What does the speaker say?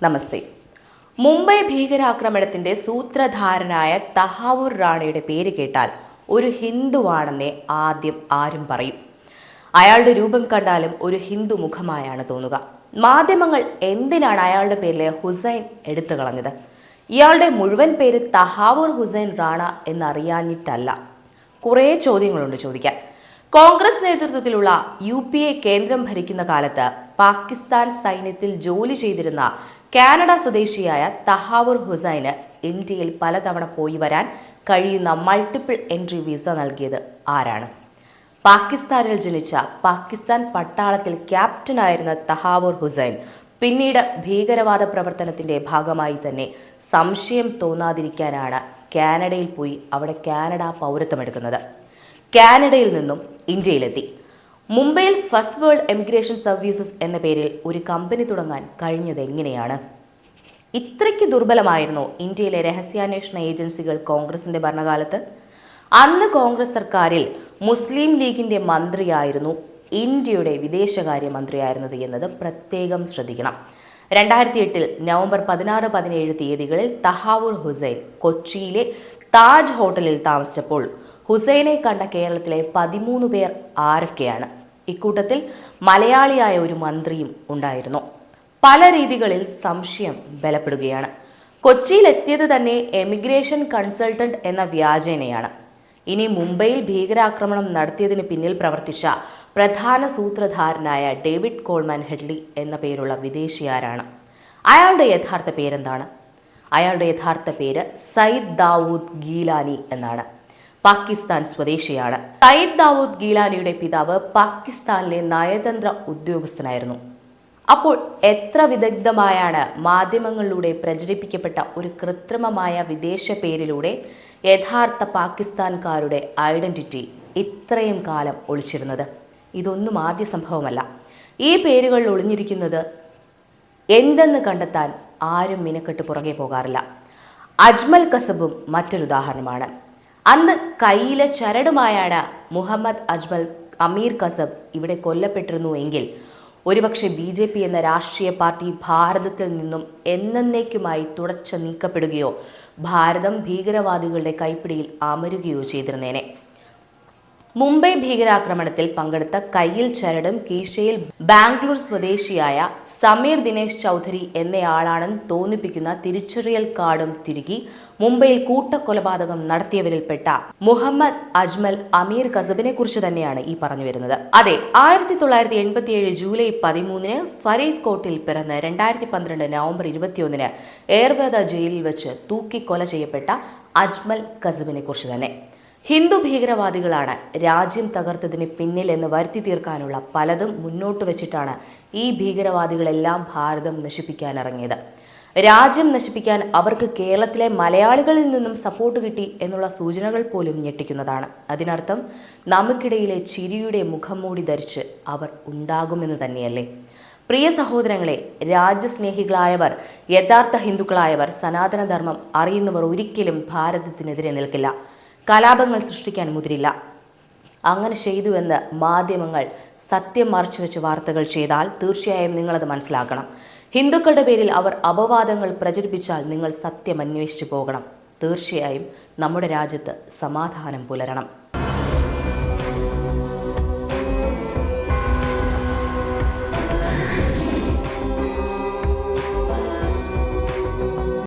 നമസ്തേ. മുംബൈ ഭീകരാക്രമണത്തിന്റെ സൂത്രധാരനായ തഹാവൂർ റാണയുടെ പേര് കേട്ടാൽ ഒരു ഹിന്ദുവാണെന്നേ ആദ്യം ആരും പറയും. അയാളുടെ രൂപം കണ്ടാലും ഒരു ഹിന്ദു മുഖമായാണ് തോന്നുക. മാധ്യമങ്ങൾ എന്തിനാണ് അയാളുടെ പേരിലെ ഹുസൈൻ എടുത്തു കളഞ്ഞത്? ഇയാളുടെ മുഴുവൻ പേര് തഹാവൂർ ഹുസൈൻ റാണ എന്നറിയാഞ്ഞിട്ടല്ല. കുറേ ചോദ്യങ്ങളുണ്ട് ചോദിക്കാൻ. കോൺഗ്രസ് നേതൃത്വത്തിലുള്ള UPA കേന്ദ്രം ഭരിക്കുന്ന കാലത്ത് പാകിസ്ഥാൻ സൈന്യത്തിൽ ജോലി ചെയ്തിരുന്ന കാനഡ സ്വദേശിയായ തഹാവൂർ ഹുസൈന് ഇന്ത്യയിൽ പലതവണ പോയി വരാൻ കഴിയുന്ന മൾട്ടിപ്പിൾ എൻട്രി വിസ നൽകിയത് ആരാണ്? പാകിസ്ഥാനിൽ ജനിച്ച പാകിസ്ഥാൻ പട്ടാളത്തിൽ ക്യാപ്റ്റനായിരുന്ന തഹാവൂർ ഹുസൈൻ പിന്നീട് ഭീകരവാദ പ്രവർത്തനത്തിന്റെ ഭാഗമായി തന്നെ സംശയം തോന്നാതിരിക്കാനാണ് കാനഡയിൽ പോയി അവിടെ കാനഡ പൗരത്വമെടുക്കുന്നത്. കാനഡയിൽ നിന്നും ഇന്ത്യയിലെത്തി. മുംബൈയിൽ ഫസ്റ്റ് വേൾഡ് എമിഗ്രേഷൻ സർവീസസ് എന്ന പേരിൽ ഒരു കമ്പനി തുടങ്ങാൻ കഴിഞ്ഞത് എങ്ങനെയാണ്? ഇത്രയ്ക്ക് ദുർബലമായിരുന്നോ ഇന്ത്യയിലെ രഹസ്യാന്വേഷണ ഏജൻസികൾ കോൺഗ്രസിന്റെ ഭരണകാലത്ത്? അന്ന് കോൺഗ്രസ് സർക്കാരിൽ മുസ്ലിം ലീഗിന്റെ മന്ത്രിയായിരുന്നു ഇന്ത്യയുടെ വിദേശകാര്യ മന്ത്രിയായിരുന്നത് എന്നത് പ്രത്യേകം ശ്രദ്ധിക്കണം. 2008 നവംബർ 16-17 തീയതികളിൽ തഹാവൂർ ഹുസൈൻ കൊച്ചിയിലെ താജ് ഹോട്ടലിൽ താമസിച്ചപ്പോൾ ഹുസൈനെ കണ്ട കേരളത്തിലെ 13 പേർ ആരൊക്കെയാണ്? ഇക്കൂട്ടത്തിൽ മലയാളിയായ ഒരു മന്ത്രിയും ഉണ്ടായിരുന്നു. പല രീതികളിൽ സംശയം ബലപ്പെടുകയാണ്. കൊച്ചിയിലെത്തിയത് തന്നെ എമിഗ്രേഷൻ കൺസൾട്ടന്റ് എന്ന വ്യാജേനയാണ്. ഇനി മുംബൈയിൽ ഭീകരാക്രമണം നടത്തിയതിന് പിന്നിൽ പ്രവർത്തിച്ച പ്രധാന സൂത്രധാരനായ ഡേവിഡ് കോൾമാൻ ഹെഡ്ലി എന്ന പേരുള്ള വിദേശിയാരാണ്? അയാളുടെ യഥാർത്ഥ പേരെന്താണ്? അയാളുടെ യഥാർത്ഥ പേര് സയ്യിദ് ദാവൂദ് ഗീലാനി എന്നാണ്. പാകിസ്ഥാൻ സ്വദേശിയാണ്. സയ്യിദ് ദാവൂദ് ഗീലാനിയുടെ പിതാവ് പാകിസ്ഥാനിലെ നയതന്ത്ര ഉദ്യോഗസ്ഥനായിരുന്നു. അപ്പോൾ എത്ര വിദഗ്ധമായാണ് മാധ്യമങ്ങളിലൂടെ പ്രചരിപ്പിക്കപ്പെട്ട ഒരു കൃത്രിമമായ വിദേശ പേരിലൂടെ യഥാർത്ഥ പാകിസ്ഥാൻകാരുടെ ഐഡന്റിറ്റി ഇത്രയും കാലം ഒളിച്ചിരുന്നത്? ഇതൊന്നും ആദ്യ സംഭവമല്ല. ഈ പേരുകളിൽ ഒളിഞ്ഞിരിക്കുന്നത് എന്തെന്ന് കണ്ടെത്താൻ ആരും മിനക്കെട്ട് പുറകെ പോകാറില്ല. അജ്മൽ കസബും മറ്റൊരു ഉദാഹരണമാണ്. അന്ന് കയ്യിലെ ചരടുമായാണ് മുഹമ്മദ് അജ്മൽ അമീർ കസബ് ഇവിടെ കൊല്ലപ്പെട്ടിരുന്നു എങ്കിൽ ഒരുപക്ഷെ BJP എന്ന രാഷ്ട്രീയ പാർട്ടി ഭാരതത്തിൽ നിന്നും എന്നേക്കുമായി തുടച്ചു നീക്കപ്പെടുകയോ ഭാരതം ഭീകരവാദികളുടെ കൈപ്പിടിയിൽ അമരുകയോ ചെയ്തിരുന്നേനെ. മുംബൈ ഭീകരാക്രമണത്തിൽ പങ്കെടുത്ത കയ്യിൽ ചരടും കീശയിൽ ബാംഗ്ലൂർ സ്വദേശിയായ സമീർ ദിനേശ് ചൗധരി എന്നയാളാണെന്ന് തോന്നിപ്പിക്കുന്ന തിരിച്ചറിയൽ കാർഡും തിരുകി മുംബൈയിൽ കൂട്ടക്കൊലപാതകം നടത്തിയവരിൽപ്പെട്ട മുഹമ്മദ് അജ്മൽ അമീർ കസബിനെ കുറിച്ച് തന്നെയാണ് ഈ പറഞ്ഞു വരുന്നത്. അതെ, 1987 ജൂലൈ 13 ഫരീദ് കോട്ടിൽ പിറന്ന് 2012 നവംബർ 21 ഏർവേദ ജയിലിൽ വെച്ച് തൂക്കിക്കൊല ചെയ്യപ്പെട്ട അജ്മൽ കസബിനെ കുറിച്ച് തന്നെ. ഹിന്ദു ഭീകരവാദികളാണ് രാജ്യം തകർത്തതിന് പിന്നിൽ എന്ന് വരുത്തി തീർക്കാനുള്ള പലതും മുന്നോട്ട് വെച്ചിട്ടാണ് ഈ ഭീകരവാദികളെല്ലാം ഭാരതം നശിപ്പിക്കാൻ ഇറങ്ങിയത്. രാജ്യം നശിപ്പിക്കാൻ അവർക്ക് കേരളത്തിലെ മലയാളികളിൽ നിന്നും സപ്പോർട്ട് കിട്ടി എന്നുള്ള സൂചനകൾ പോലും ഞെട്ടിക്കുന്നതാണ്. അതിനർത്ഥം നമുക്കിടയിലെ ചിരിയുടെ മുഖംമൂടി ധരിച്ച് അവർ ഉണ്ടാകുമെന്ന് തന്നെയല്ലേ? പ്രിയ സഹോദരങ്ങളെ, രാജ്യസ്നേഹികളായവർ, യഥാർത്ഥ ഹിന്ദുക്കളായവർ, സനാതനധർമ്മം അറിയുന്നവർ ഒരിക്കലും ഭാരതത്തിനെതിരെ നിൽക്കില്ല. കലാപങ്ങൾ സൃഷ്ടിക്കാൻ മുതിരില്ല. അങ്ങനെ ചെയ്തുവെന്ന് മാധ്യമങ്ങൾ സത്യം മറച്ചുവെച്ച് വാർത്തകൾ ചെയ്താൽ തീർച്ചയായും നിങ്ങളത് മനസ്സിലാക്കണം. ഹിന്ദുക്കളുടെ പേരിൽ അവർ അപവാദങ്ങൾ പ്രചരിപ്പിച്ചാൽ നിങ്ങൾ സത്യം അന്വേഷിച്ചു പോകണം. തീർച്ചയായും നമ്മുടെ രാജ്യത്ത് സമാധാനം പുലരണം.